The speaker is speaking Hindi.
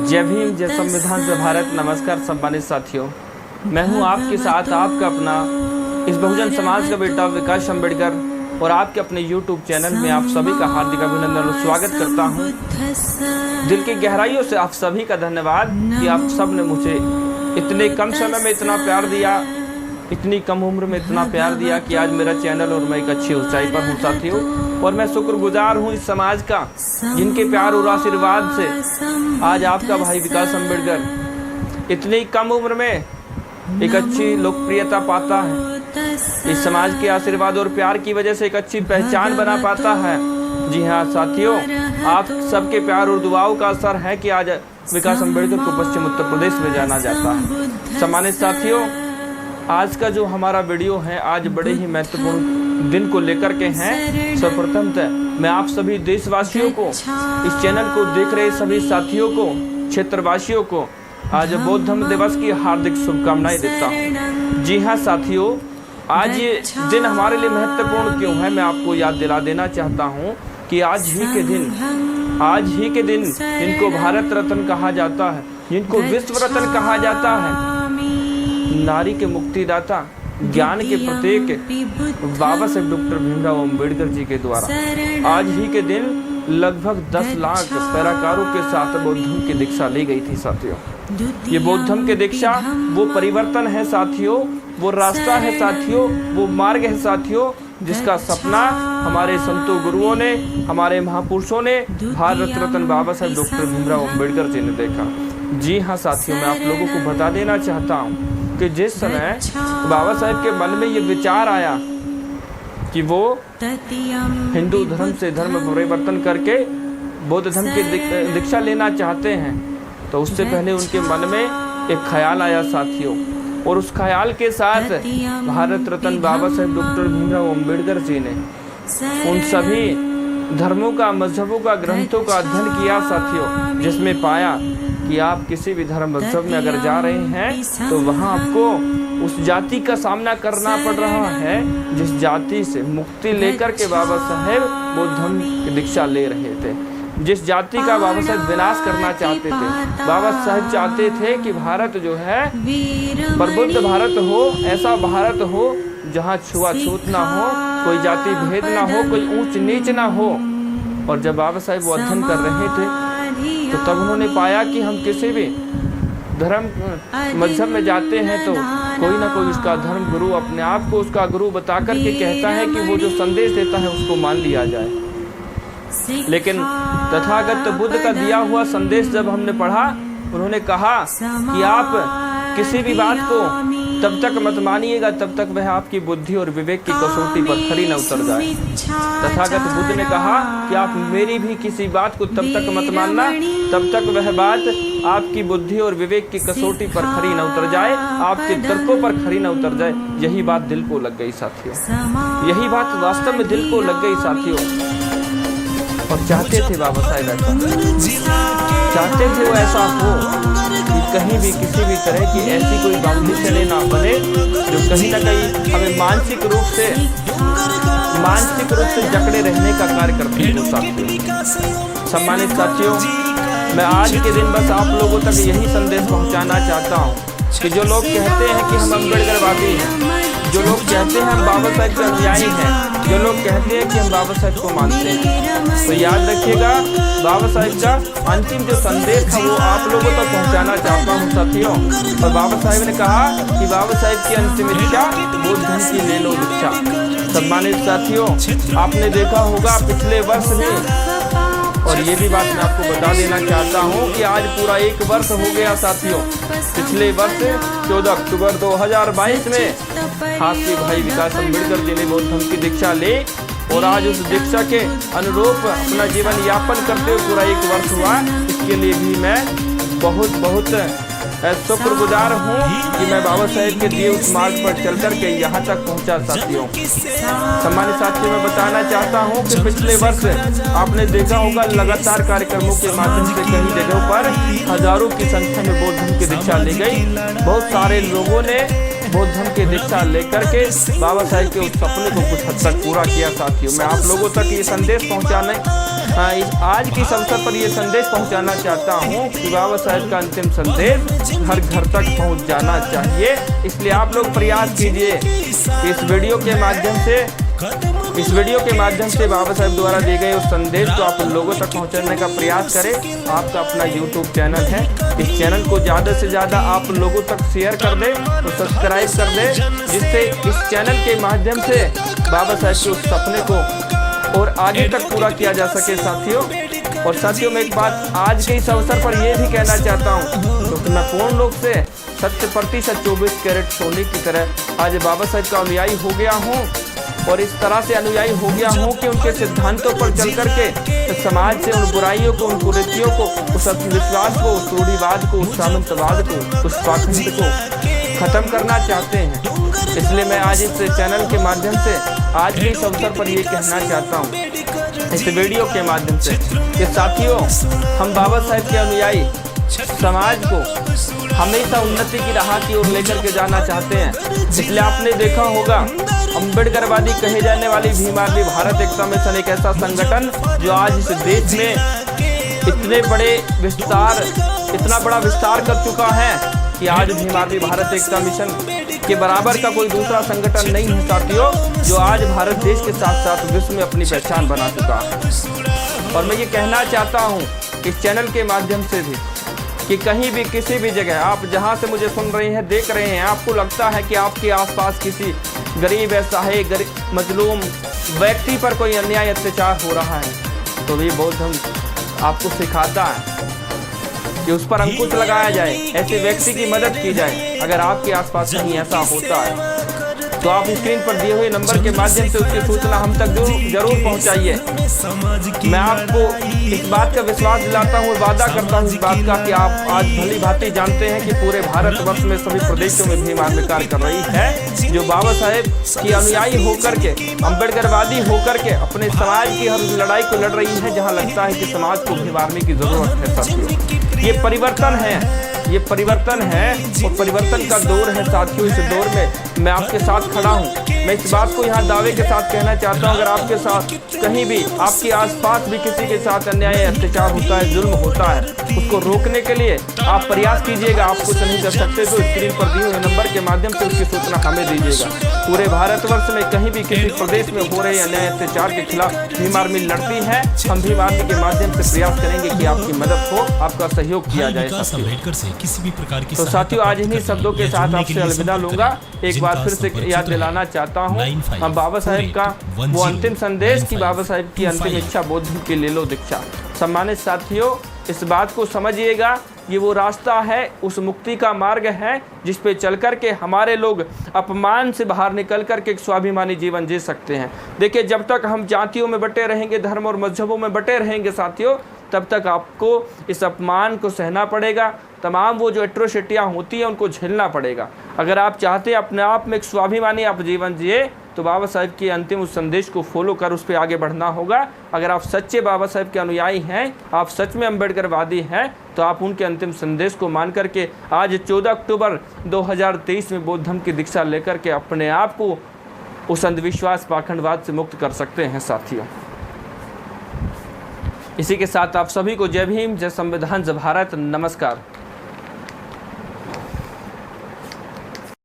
जय भीम, जय संविधान, जय भारत। नमस्कार सम्मानित साथियों, मैं हूं आपके साथ आपका अपना इस बहुजन समाज का बेटा विकास अम्बेडकर और आपके अपने YouTube चैनल में आप सभी का हार्दिक अभिनंदन और स्वागत करता हूं। दिल की गहराइयों से आप सभी का धन्यवाद कि आप सब ने मुझे इतने कम समय में इतना प्यार दिया, इतनी कम उम्र में इतना प्यार दिया कि आज मेरा चैनल और मैं एक अच्छी ऊंचाई पर हूँ साथियों। और मैं शुक्रगुजार हूँ इस समाज का जिनके प्यार और आशीर्वाद से आज आपका भाई विकास अम्बेडकर इतनी कम उम्र में एक अच्छी लोकप्रियता पाता है। इस समाज के आशीर्वाद और प्यार की वजह से एक अच्छी पहचान बना पाता है। जी हाँ साथियों, आप सबके प्यार और दुआओं का असर है कि आज विकास अम्बेडकर को पश्चिम उत्तर प्रदेश में जाना जाता है। सम्मानित साथियों, आज का जो हमारा वीडियो है आज बड़े ही महत्वपूर्ण दिन को लेकर के हैं। सर्वप्रथम मैं आप सभी देशवासियों को, इस चैनल को देख रहे सभी साथियों को, क्षेत्रवासियों को आज बौद्ध धम्म दिवस की हार्दिक शुभकामनाएं देता हूँ। जी हाँ साथियों, आज ये दिन हमारे लिए महत्वपूर्ण क्यों है, मैं आपको याद दिला देना चाहता हूँ कि आज ही के दिन जिनको भारत रत्न कहा जाता है, जिनको विश्व रत्न कहा जाता है, नारी के मुक्तिदाता, ज्ञान के प्रतीक बाबा साहेब डॉक्टर भीमराव अम्बेडकर जी के द्वारा आज ही के दिन लगभग 10 लाख पैराकारों के साथ बौद्ध धर्म की दीक्षा ली गई थी साथियों। ये बौद्ध धर्म की दीक्षा वो परिवर्तन है साथियों, वो रास्ता है साथियों, वो मार्ग है साथियों, जिसका सपना हमारे संतों गुरुओं ने, हमारे महापुरुषों ने, भारत रत्न बाबा साहेब डॉक्टर भीमराव अम्बेडकर जी ने देखा। जी हाँ साथियों, मैं आप लोगों को बता देना चाहता हूँ कि जिस समय बाबा साहेब के मन में ये विचार आया कि वो हिंदू धर्म से धर्म परिवर्तन करके बौद्ध धर्म की दीक्षा लेना चाहते हैं, तो उससे पहले उनके मन में एक ख्याल आया साथियों, और उस ख्याल के साथ भारत रत्न बाबा साहेब डॉक्टर भीमराव अम्बेडकर जी ने उन सभी धर्मों का, मजहबों का, ग्रंथों का अध्ययन किया साथियों, जिसमें पाया कि आप किसी भी धर्म मजहब में अगर जा रहे हैं तो वहाँ आपको उस जाति का सामना करना पड़ रहा है जिस जाति से मुक्ति लेकर के बाबा साहेब बौद्ध धर्म की दीक्षा ले रहे थे, जिस जाति का बाबा साहेब विनाश करना चाहते थे। बाबा साहेब चाहते थे कि भारत जो है प्रबुद्ध भारत हो, ऐसा भारत हो जहाँ छुआछूत ना हो, कोई जाति भेद ना हो, कोई ऊंच नीच ना हो। और जब बाबा साहेब वो अध्ययन कर रहे थे तो तब उन्होंने पाया कि हम किसी भी धर्म मजहब में जाते हैं तो कोई ना कोई उसका धर्म गुरु अपने आप को उसका गुरु बता करके कहता है कि वो जो संदेश देता है उसको मान लिया जाए। लेकिन तथागत बुद्ध का दिया हुआ संदेश जब हमने पढ़ा, उन्होंने कहा कि आप किसी भी बात को तब तक मत मानिएगा तब तक वह आपकी बुद्धि और विवेक की कसौटी पर खरी न उतर जाए। तथागत बुद्ध ने कहा कि आप मेरी भी किसी बात को तब तक मत मानना तब तक वह बात आपकी बुद्धि और विवेक की कसौटी पर खरी न उतर जाए, आपके तर्कों पर खरी न उतर जाए। यही बात दिल को लग गई साथियों, यही बात वास्तव में दिल को लग गई साथियों। और चाहते थे बाबा साहेब ऐसा, चाहते थे वो ऐसा हो कि कहीं भी किसी भी तरह की ऐसी कोई बाउंड्री ना बने जो कहीं ना कहीं हमें मानसिक रूप से जकड़े रहने का कार्य करती हो साथियों। सम्मानित साथियों, मैं आज के दिन बस आप लोगों तक यही संदेश पहुंचाना चाहता हूं कि जो लोग कहते हैं कि हम अम्बेडकरवादी हैं, जो लोग कहते हैं हम बाबा साहेब के अनुयायी हैं, जो लोग कहते हैं कि हम बाबा साहेब को मानते हैं, तो याद रखिएगा बाबा साहेब का अंतिम जो संदेश था वो आप लोगों तक पहुंचाना चाहता हूं साथियों। और बाबा साहेब ने कहा कि बाबा साहेब की अंतिम इच्छा बौद्ध धर्म की ले लो दीक्षा। सम्मानित साथियों, आपने देखा होगा पिछले वर्ष में, और ये भी बात मैं आपको बता देना चाहता हूँ कि आज पूरा 1 वर्ष हो गया साथियों। पिछले वर्ष 14 अक्टूबर 2022 में आपके भाई विकास अम्बेडकर जी ने बौद्ध धर्म की दीक्षा ली, और आज उस दीक्षा के अनुरूप अपना जीवन यापन करते हुए पूरा 1 वर्ष हुआ। इसके लिए भी मैं बहुत शुक्रगुजार हूँ कि मैं बाबा साहेब के दिए उस मार्ग पर चल कर के यहाँ तक पहुँचा साथियों। सम्मानित साथियों, मैं बताना चाहता हूँ कि पिछले वर्ष आपने देखा होगा लगातार कार्यक्रमों के माध्यम से कई जगहों पर हजारों की संख्या में बौद्ध धर्म की दीक्षा ली गई। बहुत सारे लोगों ने बौद्ध धर्म की दीक्षा लेकर के बाबा साहेब के उस सपने को कुछ हद तक पूरा किया साथियों। मैं आप लोगों तक ये संदेश पहुँचाने आज की इस अवसर पर यह संदेश पहुंचाना चाहता हूं कि बाबा साहेब का अंतिम संदेश हर घर तक पहुंच जाना चाहिए। इसलिए आप लोग प्रयास कीजिए कि इस वीडियो के माध्यम से बाबा साहेब द्वारा दिए गए उस संदेश को आप लोगों तक पहुंचाने का प्रयास करें। आपका अपना YouTube चैनल है, इस चैनल को ज़्यादा से ज़्यादा आप लोगों तक शेयर कर दें, तो सब्सक्राइब कर दें, जिससे इस चैनल के माध्यम से बाबा साहेब के उस सपने को और आगे तक पूरा किया जा सके साथियों। और साथियों, मैं एक बात आज के इस अवसर पर यह भी कहना चाहता हूँ, तो मैं पूर्ण रूप से 100% 24 कैरेट सोने की तरह आज बाबा साहेब का अनुयायी हो गया हूँ और इस तरह से अनुयायी हो गया हूँ कि उनके सिद्धांतों पर चल करके समाज से उन बुराइयों को, उन कुरीतियों को, उस अंधविश्वास को, उस रूढ़िवाद को, उस सामंतवाद को, उस पाखंड को खत्म करना चाहते हैं। इसलिए मैं आज इस चैनल के माध्यम से आज के इस अवसर पर ये कहना चाहता हूँ, इस वीडियो के माध्यम से, कि साथियों, हम बाबा साहेब के अनुयायी समाज को हमेशा उन्नति की राह की ओर लेकर के जाना चाहते हैं। इसलिए आपने देखा होगा, अम्बेडकरवादी कहे जाने वाली भीम आर्मी भारत एकता मिशन एक ऐसा संगठन जो आज इस देश में इतना बड़ा विस्तार कर चुका है कि आज भीम आर्मी भारत एकता मिशन के बराबर का कोई दूसरा संगठन नहीं है साथियों, जो आज भारत देश के साथ साथ विश्व में अपनी पहचान बना चुका है। और मैं ये कहना चाहता हूँ इस चैनल के माध्यम से भी कि कहीं भी, किसी भी जगह आप जहाँ से मुझे सुन रहे हैं, देख रहे हैं, आपको लगता है कि आपके आसपास किसी गरीब, असहाय, मजलूम व्यक्ति पर कोई अन्याय, अत्याचार हो रहा है, तो ये बौद्ध धर्म आपको सिखाता है कि उस पर अंकुश लगाया जाए, ऐसे व्यक्ति की मदद की जाए। अगर आपके आसपास कहीं ऐसा होता है तो आप स्क्रीन पर दिए हुए नंबर के माध्यम से उसकी सूचना हम तक जरूर पहुंचाइए। मैं आपको इस बात का विश्वास दिलाता हूँ, वादा करता हूँ इस बात का कि आप आज भली भांति जानते हैं कि पूरे भारतवर्ष में सभी प्रदेशों में भीम आर्मी कार्य कर रही है, जो बाबा साहेब की अनुयायी होकर के, अम्बेडकरवादी होकर के अपने समाज की हर लड़ाई को लड़ रही है, जहाँ लगता है कि समाज को भीम आर्मी की जरूरत है साथियों। ये परिवर्तन है और परिवर्तन का दौर है साथियों। इस दौर में मैं आपके साथ खड़ा हूँ। मैं इस बात को यहाँ दावे के साथ कहना चाहता हूँ, अगर आपके साथ कहीं भी, आपके आसपास भी किसी के साथ अन्याय, अत्याचार होता है, जुल्म होता है, उसको रोकने के लिए आप प्रयास कीजिएगा। आप कुछ नहीं कर सकते तो स्क्रीन पर दिए हुए नंबर के माध्यम से उसकी सूचना हमें दीजिएगा। पूरे भारतवर्ष में कहीं भी किसी प्रदेश में हो रहे अन्याय, अत्याचार के खिलाफ भीम आर्मी लड़ती है। हम भीम आर्मी के माध्यम से प्रयास करेंगे कि आपकी मदद हो, आपका सहयोग किया जाए। किसी भी प्रकार की तो साथियों, आज इन्हीं शब्दों के साथ आपसे अलविदा लूंगा। एक बार फिर से याद दिलाना चाहता हूँ, हम बाबा साहेब का वो अंतिम संदेश कि बाबा साहेब की अंतिम इच्छा बौद्ध की ले लो दीक्षा। सम्मानित साथियों, इस बात को समझिएगा, ये वो रास्ता है, उस मुक्ति का मार्ग है जिस पे चल कर के हमारे लोग अपमान से बाहर निकल कर के एक स्वाभिमानी जीवन जी सकते हैं। देखिए, जब तक हम जातियों में बटे रहेंगे, धर्म और मजहबों में बटे रहेंगे साथियों, तब तक आपको इस अपमान को सहना पड़ेगा। तमाम वो जो एट्रोसिटियाँ होती हैं उनको झेलना पड़ेगा। अगर आप चाहते हैं अपने आप में एक स्वाभिमानी आप जीवन जिए, तो बाबा साहेब के अंतिम उस संदेश को फॉलो कर उस पर आगे बढ़ना होगा। अगर आप सच्चे बाबा साहेब के अनुयायी हैं, आप सच में अम्बेडकरवादी हैं, तो आप उनके अंतिम संदेश को मान करके आज 14 अक्टूबर 2023 में बौद्ध धर्म की दीक्षा लेकर के अपने आप को उस अंधविश्वास, पाखंडवाद से मुक्त कर सकते हैं साथियों। इसी के साथ आप सभी को जय भीम, जय संविधान, जय भारत, नमस्कार।